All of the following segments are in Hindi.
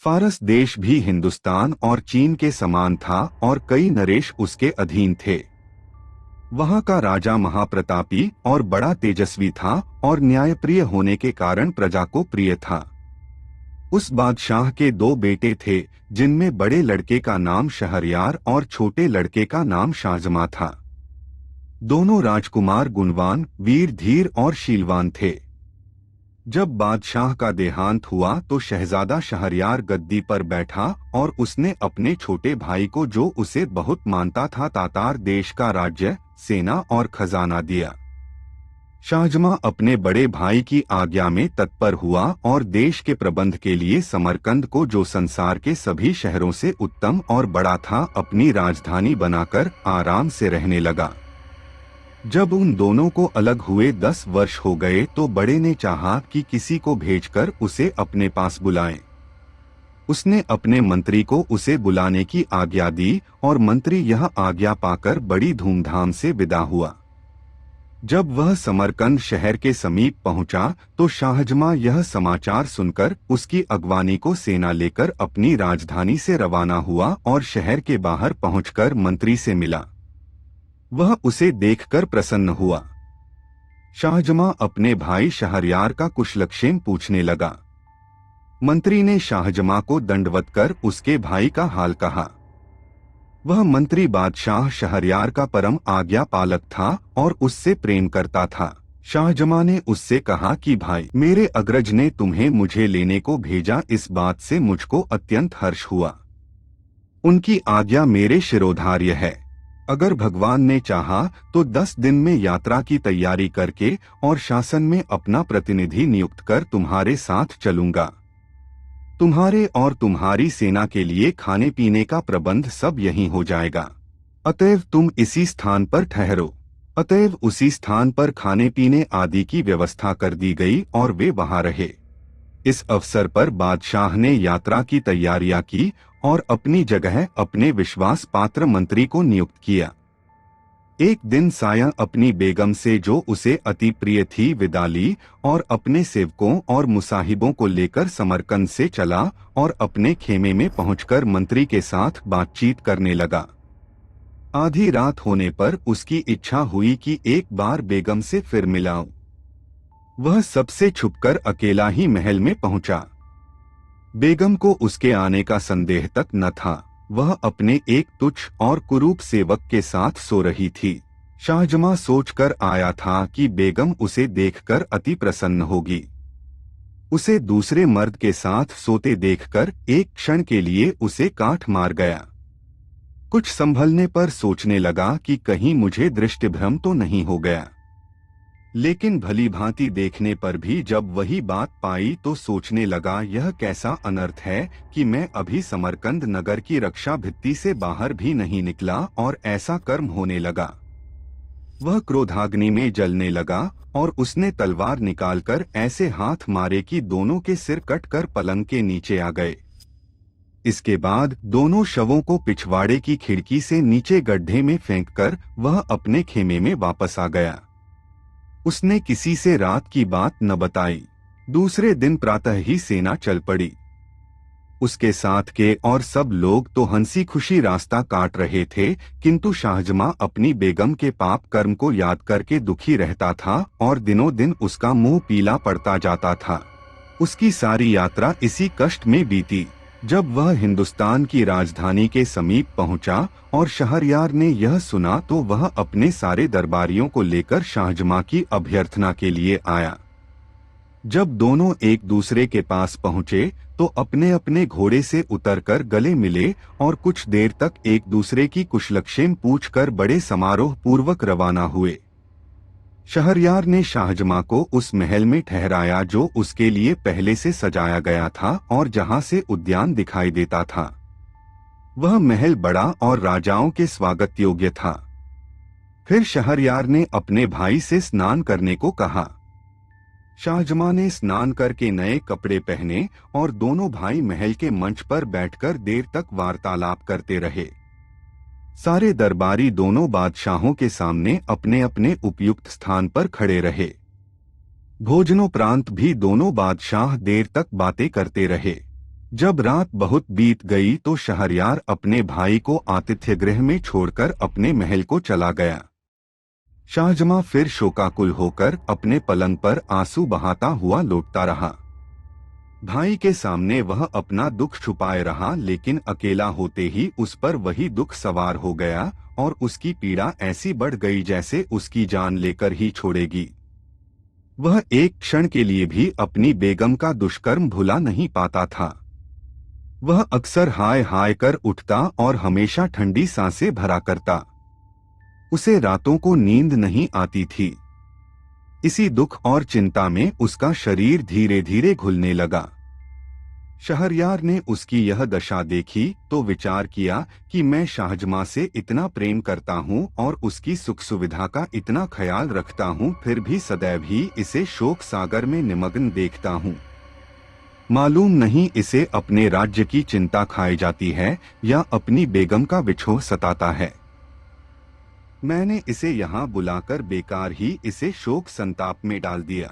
फारस देश भी हिंदुस्तान और चीन के समान था और कई नरेश उसके अधीन थे। वहां का राजा महाप्रतापी और बड़ा तेजस्वी था और न्यायप्रिय होने के कारण प्रजा को प्रिय था। उस बादशाह के दो बेटे थे, जिनमें बड़े लड़के का नाम शहरयार और छोटे लड़के का नाम शाहजमा था। दोनों राजकुमार गुणवान, वीर, धीर और शीलवान थे। जब बादशाह का देहांत हुआ तो शहजादा शहरयार गद्दी पर बैठा और उसने अपने छोटे भाई को, जो उसे बहुत मानता था, तातार देश का राज्य, सेना और खजाना दिया। शाहजमा अपने बड़े भाई की आज्ञा में तत्पर हुआ और देश के प्रबंध के लिए समरकंद को, जो संसार के सभी शहरों से उत्तम और बड़ा था, अपनी राजधानी बनाकर आराम से रहने लगा। जब उन दोनों को अलग हुए 10 वर्ष हो गए तो बड़े ने चाहा कि किसी को भेजकर उसे अपने पास बुलाएं। उसने अपने मंत्री को उसे बुलाने की आज्ञा दी और मंत्री यह आज्ञा पाकर बड़ी धूमधाम से विदा हुआ। जब वह समरकंद शहर के समीप पहुंचा तो शाहजमा यह समाचार सुनकर उसकी अगवानी को सेना लेकर अपनी राजधानी से रवाना हुआ और शहर के बाहर पहुंचकर मंत्री से मिला। वह उसे देखकर प्रसन्न हुआ। शाहजमा अपने भाई शहरयार का कुशलक्षेम पूछने लगा। मंत्री ने शाहजमा को दंडवत कर उसके भाई का हाल कहा। वह मंत्री बादशाह शहरयार का परम आज्ञा पालक था और उससे प्रेम करता था। शाहजमा ने उससे कहा कि भाई, मेरे अग्रज ने तुम्हें मुझे लेने को भेजा, इस बात से मुझको अत्यंत हर्ष हुआ। उनकी आज्ञा मेरे शिरोधार्य है। अगर भगवान ने चाहा तो 10 दिन में यात्रा की तैयारी करके और शासन में अपना प्रतिनिधि नियुक्त कर तुम्हारे साथ चलूंगा। तुम्हारे और तुम्हारी सेना के लिए खाने पीने का प्रबंध सब यहीं हो जाएगा। अतएव तुम इसी स्थान पर ठहरो। अतएव उसी स्थान पर खाने पीने आदि की व्यवस्था कर दी गई और वे वहां रहे। इस अवसर पर बादशाह ने यात्रा की तैयारियां की और अपनी जगह अपने विश्वास पात्र मंत्री को नियुक्त किया। एक दिन सायं अपनी बेगम से, जो उसे अति प्रिय थी, विदा ली और अपने सेवकों और मुसाहिबों को लेकर समरकंद से चला और अपने खेमे में पहुंचकर मंत्री के साथ बातचीत करने लगा। आधी रात होने पर उसकी इच्छा हुई कि एक बार बेगम से फिर मिलाऊं। वह सबसे छुपकर अकेला ही महल में पहुंचा। बेगम को उसके आने का संदेह तक न था। वह अपने एक तुच्छ और कुरूप सेवक के साथ सो रही थी। शाहजमा सोचकर आया था कि बेगम उसे देखकर अति प्रसन्न होगी। उसे दूसरे मर्द के साथ सोते देखकर एक क्षण के लिए उसे काठ मार गया। कुछ संभलने पर सोचने लगा कि कहीं मुझे दृष्टिभ्रम तो नहीं हो गया। लेकिन भलीभांति देखने पर भी जब वही बात पाई तो सोचने लगा, यह कैसा अनर्थ है कि मैं अभी समरकंद नगर की रक्षा भित्ति से बाहर भी नहीं निकला और ऐसा कर्म होने लगा। वह क्रोधाग्नि में जलने लगा और उसने तलवार निकालकर ऐसे हाथ मारे कि दोनों के सिर कटकर पलंग के नीचे आ गए। इसके बाद दोनों शवों को पिछवाड़े की खिड़की से नीचे गड्ढे में फेंककर वह अपने खेमे में वापस आ गया। उसने किसी से रात की बात न बताई। दूसरे दिन प्रातः ही सेना चल पड़ी। उसके साथ के और सब लोग तो हंसी खुशी रास्ता काट रहे थे, किंतु शाहजमा अपनी बेगम के पाप कर्म को याद करके दुखी रहता था और दिनों दिन उसका मुंह पीला पड़ता जाता था। उसकी सारी यात्रा इसी कष्ट में बीती। जब वह हिंदुस्तान की राजधानी के समीप पहुंचा और शहरयार ने यह सुना तो वह अपने सारे दरबारियों को लेकर शाहजमा की अभ्यर्थना के लिए आया। जब दोनों एक दूसरे के पास पहुंचे तो अपने अपने घोड़े से उतरकर गले मिले और कुछ देर तक एक दूसरे की कुशलक्षेम पूछकर बड़े समारोह पूर्वक रवाना हुए। शहरयार ने शाहजमा को उस महल में ठहराया जो उसके लिए पहले से सजाया गया था और जहां से उद्यान दिखाई देता था। वह महल बड़ा और राजाओं के स्वागत योग्य था। फिर शहरयार ने अपने भाई से स्नान करने को कहा। शाहजमा ने स्नान करके नए कपड़े पहने और दोनों भाई महल के मंच पर बैठकर देर तक वार्तालाप करते रहे। सारे दरबारी दोनों बादशाहों के सामने अपने अपने उपयुक्त स्थान पर खड़े रहे। भोजनोपरांत भी दोनों बादशाह देर तक बातें करते रहे। जब रात बहुत बीत गई तो शहरयार अपने भाई को आतिथ्य गृह में छोड़कर अपने महल को चला गया। शाहजमां फिर शोकाकुल होकर अपने पलंग पर आंसू बहाता हुआ लौटता रहा। भाई के सामने वह अपना दुख छुपाए रहा, लेकिन अकेला होते ही उस पर वही दुख सवार हो गया और उसकी पीड़ा ऐसी बढ़ गई जैसे उसकी जान लेकर ही छोड़ेगी। वह एक क्षण के लिए भी अपनी बेगम का दुष्कर्म भुला नहीं पाता था। वह अक्सर हाय हाय कर उठता और हमेशा ठंडी सांसें भरा करता। उसे रातों को नींद नहीं आती थी। इसी दुख और चिंता में उसका शरीर धीरे धीरे घुलने लगा। शहरयार ने उसकी यह दशा देखी तो विचार किया कि मैं शाहजमां से इतना प्रेम करता हूँ और उसकी सुख सुविधा का इतना ख्याल रखता हूँ, फिर भी सदैव ही इसे शोक सागर में निमग्न देखता हूँ। मालूम नहीं इसे अपने राज्य की चिंता खाई जाती है या अपनी बेगम का विछोह सताता है। मैंने इसे यहाँ बुलाकर बेकार ही इसे शोक संताप में डाल दिया।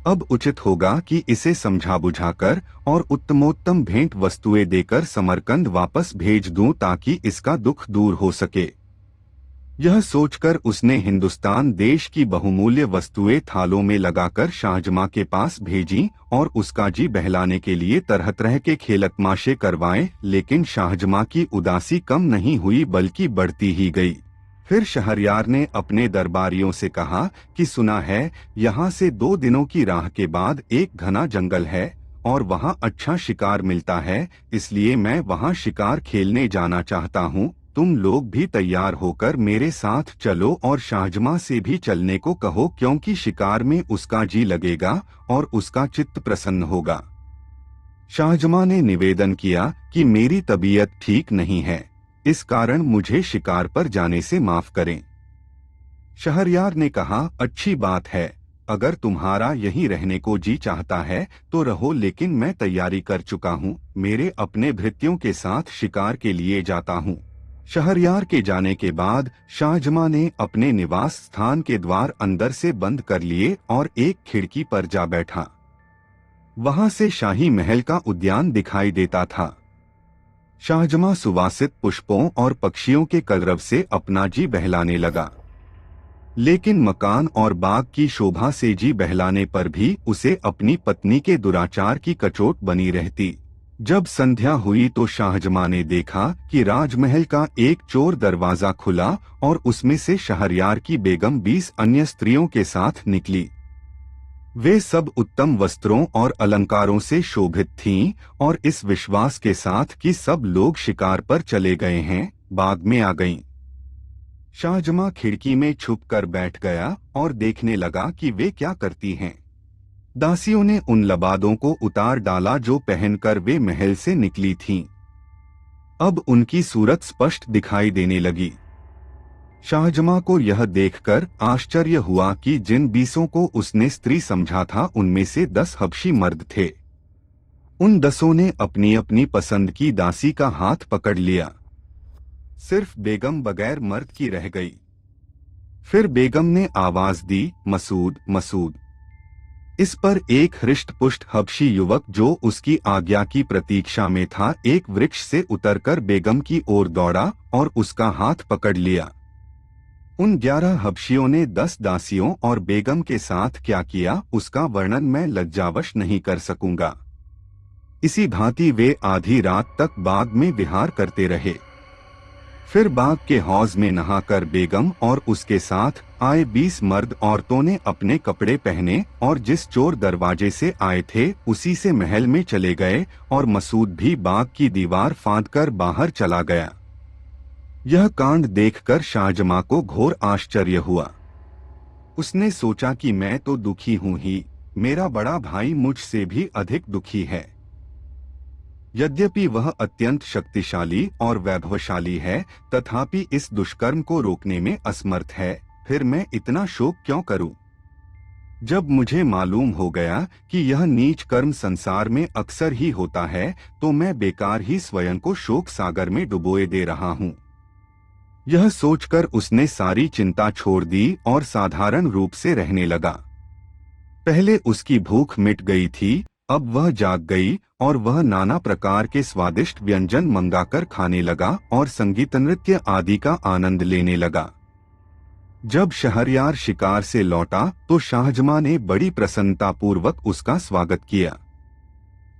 अब उचित होगा कि इसे समझा बुझाकर और उत्तमोत्तम भेंट वस्तुएं देकर समरकंद वापस भेज दूं ताकि इसका दुख दूर हो सके। यह सोचकर उसने हिंदुस्तान देश की बहुमूल्य वस्तुएं थालों में लगाकर शाहजमां के पास भेजी और उसका जी बहलाने के लिए तरह तरह के खेलतमाशे करवाए, लेकिन शाहजमां की उदासी कम नहीं हुई बल्कि बढ़ती ही गई। फिर शहरयार ने अपने दरबारियों से कहा कि सुना है यहाँ से 2 दिनों की राह के बाद एक घना जंगल है और वहाँ अच्छा शिकार मिलता है, इसलिए मैं वहाँ शिकार खेलने जाना चाहता हूँ। तुम लोग भी तैयार होकर मेरे साथ चलो और शाहजमां से भी चलने को कहो, क्योंकि शिकार में उसका जी लगेगा और उसका चित्त प्रसन्न होगा। शाहजमां ने निवेदन किया कि मेरी तबीयत ठीक नहीं है, इस कारण मुझे शिकार पर जाने से माफ करें। शहरयार ने कहा, अच्छी बात है, अगर तुम्हारा यहीं रहने को जी चाहता है तो रहो, लेकिन मैं तैयारी कर चुका हूँ, मेरे अपने भृत्यों के साथ शिकार के लिए जाता हूँ। शहरयार के जाने के बाद शाहजमां ने अपने निवास स्थान के द्वार अंदर से बंद कर लिए और एक खिड़की पर जा बैठा। वहां से शाही महल का उद्यान दिखाई देता था। शाहजमां सुवासित पुष्पों और पक्षियों के कलरव से अपना जी बहलाने लगा, लेकिन मकान और बाग की शोभा से जी बहलाने पर भी उसे अपनी पत्नी के दुराचार की कचोट बनी रहती। जब संध्या हुई तो शाहजमां ने देखा कि राजमहल का एक चोर दरवाजा खुला और उसमें से शहरयार की बेगम 20 अन्य स्त्रियों के साथ निकली। वे सब उत्तम वस्त्रों और अलंकारों से शोभित थीं और इस विश्वास के साथ कि सब लोग शिकार पर चले गए हैं, बाग में आ गईं। शाहजमां खिड़की में छुपकर बैठ गया और देखने लगा कि वे क्या करती हैं। दासियों ने उन लबादों को उतार डाला जो पहनकर वे महल से निकली थीं। अब उनकी सूरत स्पष्ट दिखाई देने लगी। शाहजमां को यह देखकर आश्चर्य हुआ कि जिन 20 को उसने स्त्री समझा था उनमें से 10 हबशी मर्द थे। उन 10 ने अपनी अपनी पसंद की दासी का हाथ पकड़ लिया। सिर्फ बेगम बगैर मर्द की रह गई। फिर बेगम ने आवाज दी, मसूद मसूद। इस पर एक हृष्ट-पुष्ट हबशी युवक जो उसकी आज्ञा की प्रतीक्षा में था एक वृक्ष से उतरकर बेगम की ओर दौड़ा और उसका हाथ पकड़ लिया। उन 11 हबशियों ने 10 दासियों और बेगम के साथ क्या किया उसका वर्णन मैं लज्जावश नहीं कर सकूंगा। इसी भांति वे आधी रात तक बाग में विहार करते रहे। फिर बाग के हौज में नहाकर बेगम और उसके साथ आए 20 मर्द औरतों ने अपने कपड़े पहने और जिस चोर दरवाजे से आए थे उसी से महल में चले गए और मसूद भी बाग की दीवार फांदकर बाहर चला गया। यह कांड देखकर शाहजमां को घोर आश्चर्य हुआ। उसने सोचा कि मैं तो दुखी हूं ही, मेरा बड़ा भाई मुझसे भी अधिक दुखी है। यद्यपि वह अत्यंत शक्तिशाली और वैभवशाली है, तथापि इस दुष्कर्म को रोकने में असमर्थ है। फिर मैं इतना शोक क्यों करूं? जब मुझे मालूम हो गया कि यह नीच कर्म संसार में अक्सर ही होता है, तो मैं बेकार ही स्वयं को शोक सागर में डुबोए दे रहा हूं। यह सोचकर उसने सारी चिंता छोड़ दी और साधारण रूप से रहने लगा। पहले उसकी भूख मिट गई थी, अब वह जाग गई और वह नाना प्रकार के स्वादिष्ट व्यंजन मंगाकर खाने लगा और संगीत नृत्य आदि का आनंद लेने लगा। जब शहरयार शिकार से लौटा तो शाहजमां ने बड़ी प्रसन्नतापूर्वक उसका स्वागत किया।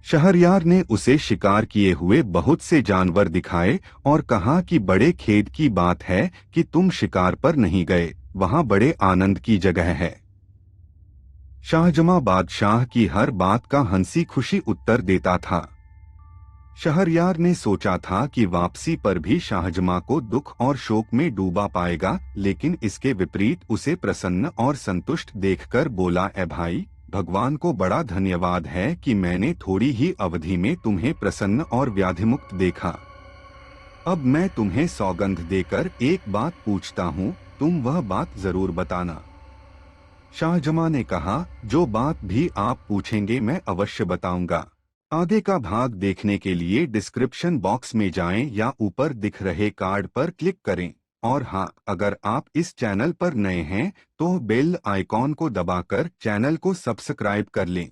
शहरयार ने उसे शिकार किए हुए बहुत से जानवर दिखाए और कहा कि बड़े खेद की बात है कि तुम शिकार पर नहीं गए, वहां बड़े आनंद की जगह है। शाहजमां बादशाह की हर बात का हंसी खुशी उत्तर देता था। शहरयार ने सोचा था कि वापसी पर भी शाहजमां को दुख और शोक में डूबा पाएगा, लेकिन इसके विपरीत उसे प्रसन्न और संतुष्ट देखकर बोला, ए भाई, भगवान को बड़ा धन्यवाद है कि मैंने थोड़ी ही अवधि में तुम्हें प्रसन्न और व्याधिमुक्त देखा। अब मैं तुम्हें सौगंध देकर एक बात पूछता हूँ, तुम वह बात जरूर बताना। शाहजमां ने कहा, जो बात भी आप पूछेंगे मैं अवश्य बताऊंगा। आगे का भाग देखने के लिए डिस्क्रिप्शन बॉक्स में जाएं या ऊपर दिख रहे कार्ड पर क्लिक करें। और हाँ, अगर आप इस चैनल पर नए हैं तो बेल आइकॉन को दबाकर चैनल को सब्सक्राइब कर लें।